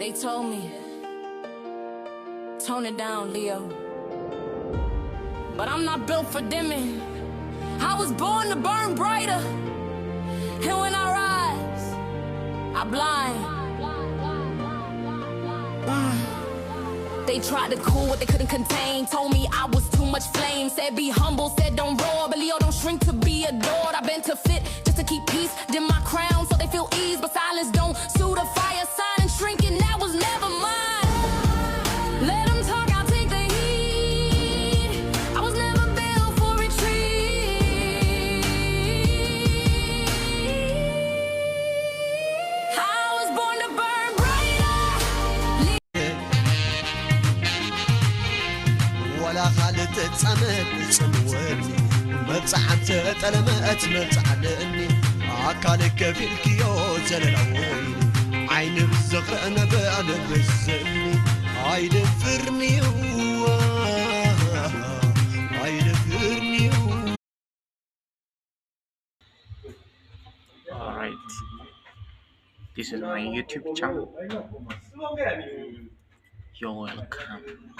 They told me, tone it down, Leo. But I'm not built for dimming. I was born to burn brighter. And when I rise, I blind. They tried to cool what they couldn't contain. Told me I was too much flame. Said be humble, said don't roar. But Leo don't shrink to be adored. I've been to fit just to keep peace. Dim my crown so they feel ease. But silence don't suit a fire sign. And shrinking, that was never mine. Let them talk, I'll take the heat. I was never built for retreat. I was born to burn brighter. ولا خالت تصمت صنوتي مبصعت تلمت مبصعلني عكالك في الكيو زللوي عين بزغر انا بلبسني عين فرني عين فرني. Alright, this is my YouTube channel. You're welcome.